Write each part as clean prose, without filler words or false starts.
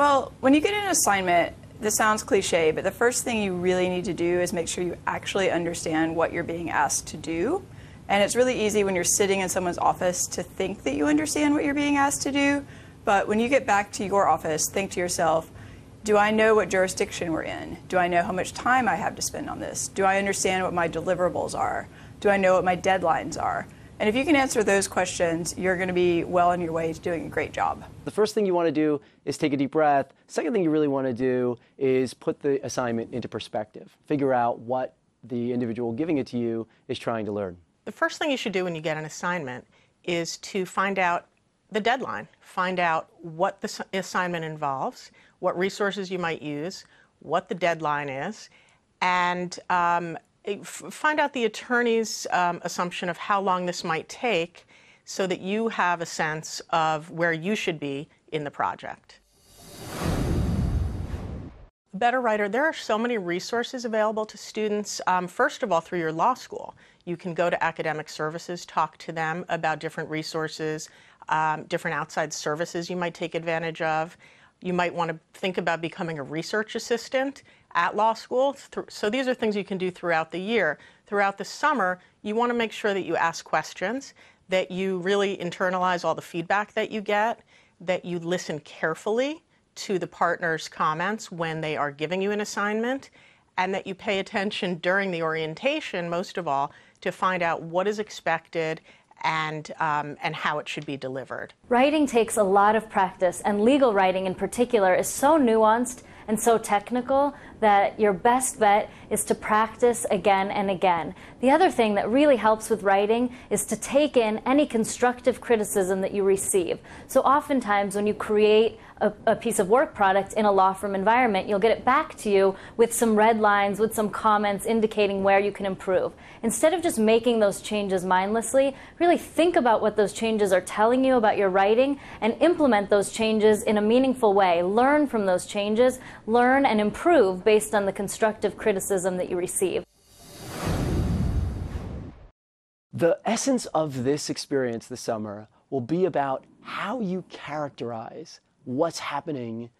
Well, when you get an assignment, this sounds cliche, but the first thing you really need to do is make sure you actually understand what you're being asked to do. And it's really easy when you're sitting in someone's office to think that you understand what you're being asked to do. But when you get back to your office, think to yourself, do I know what jurisdiction we're in? Do I know how much time I have to spend on this? Do I understand what my deliverables are? Do I know what my deadlines are? And if you can answer those questions, you're going to be well on your way to doing a great job. The first thing you want to do is take a deep breath. Second thing you really want to do is put the assignment into perspective. Figure out what the individual giving it to you is trying to learn. The first thing you should do when you get an assignment is to find out the deadline. Find out what the assignment involves, what resources you might use, what the deadline is, and find out the attorney's assumption of how long this might take so that you have a sense of where you should be in the project. A better writer, there are so many resources available to students, first of all, through your law school. You can go to academic services, talk to them about different resources, different outside services you might take advantage of. You might want to think about becoming a research assistant at law school. So these are things you can do throughout the year. Throughout the summer, you want to make sure that you ask questions, that you really internalize all the feedback that you get, that you listen carefully to the partner's comments when they are giving you an assignment, and that you pay attention during the orientation, most of all, to find out what is expected and how it should be delivered. Writing takes a lot of practice, and legal writing in particular is so nuanced and so technical that your best bet is to practice again and again. The other thing that really helps with writing is to take in any constructive criticism that you receive. So oftentimes when you create a piece of work product in a law firm environment, you'll get it back to you with some red lines, with some comments indicating where you can improve. Instead of just making those changes mindlessly, really think about what those changes are telling you about your writing and implement those changes in a meaningful way. Learn from those changes, learn and improve based on the constructive criticism that you receive. The essence of this experience this summer will be about how you characterize what's happening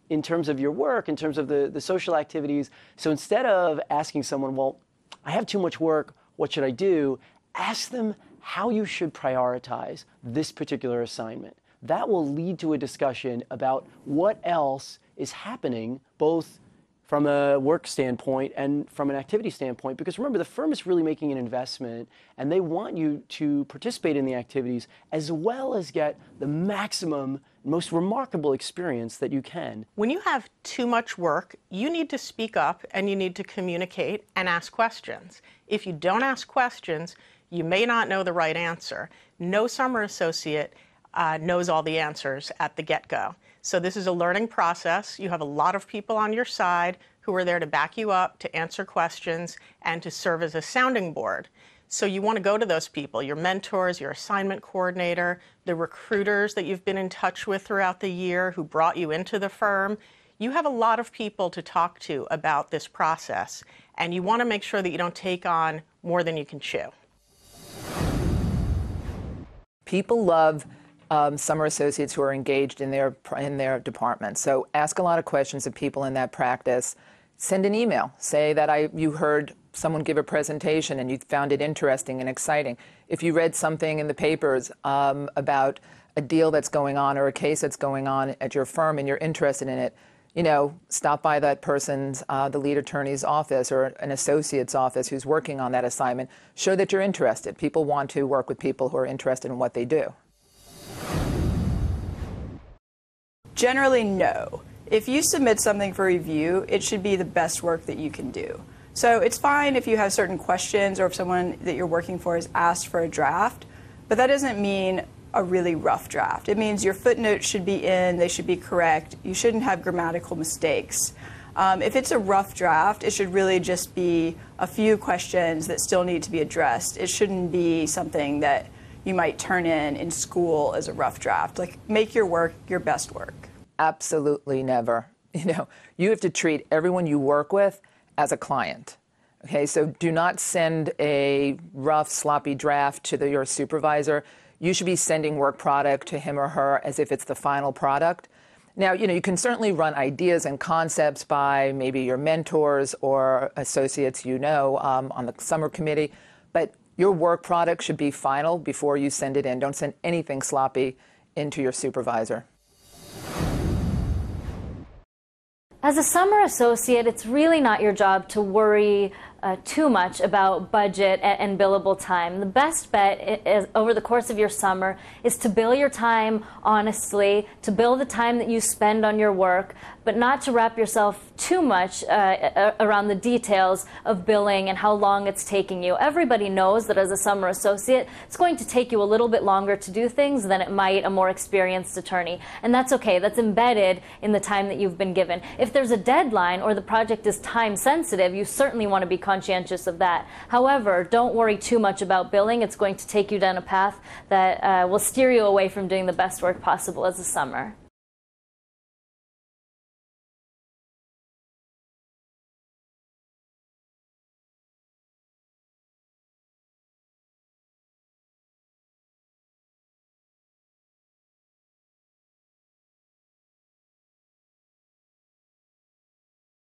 in terms of your work, in terms of the social activities. So instead of asking someone, well, I have too much work, what should I do? Ask them how you should prioritize this particular assignment. That will lead to a discussion about what else is happening, both from a work standpoint and from an activity standpoint. Because remember, the firm is really making an investment, and they want you to participate in the activities as well as get the maximum, most remarkable experience that you can. When you have too much work, you need to speak up and you need to communicate and ask questions. If you don't ask questions, you may not know the right answer. No summer associate knows all the answers at the get-go. So this is a learning process. You have a lot of people on your side who are there to back you up, to answer questions, and to serve as a sounding board. So you want to go to those people, your mentors, your assignment coordinator, the recruiters that you've been in touch with throughout the year who brought you into the firm. You have a lot of people to talk to about this process, and you want to make sure that you don't take on more than you can chew. People love summer associates who are engaged in their department. So ask a lot of questions of people in that practice. Send an email. Say that you heard someone give a presentation and you found it interesting and exciting. If you read something in the papers about a deal that's going on or a case that's going on at your firm and you're interested in it, stop by that person's, the lead attorney's office or an associate's office who's working on that assignment. Show that you're interested. People want to work with people who are interested in what they do. Generally, no. If you submit something for review, it should be the best work that you can do. So it's fine if you have certain questions or if someone that you're working for has asked for a draft, but that doesn't mean a really rough draft. It means your footnotes should be in, they should be correct, you shouldn't have grammatical mistakes. If it's a rough draft, it should really just be a few questions that still need to be addressed. It shouldn't be something that you might turn in school as a rough draft. Like, make your work your best work. Absolutely never. You have to treat everyone you work with as a client. Okay, so do not send a rough, sloppy draft to your supervisor. You should be sending work product to him or her as if it's the final product. Now, you can certainly run ideas and concepts by maybe your mentors or associates on the summer committee, but your work product should be final before you send it in. Don't send anything sloppy into your supervisor. As a summer associate, it's really not your job to worry too much about budget and billable time. The best bet is, over the course of your summer, is to bill your time honestly, to bill the time that you spend on your work, but not to wrap yourself too much around the details of billing and how long it's taking you. Everybody knows that as a summer associate, it's going to take you a little bit longer to do things than it might a more experienced attorney. And that's okay. That's embedded in the time that you've been given. If there's a deadline or the project is time sensitive, you certainly want to be conscientious of that. However, don't worry too much about billing. It's going to take you down a path that will steer you away from doing the best work possible as a summer.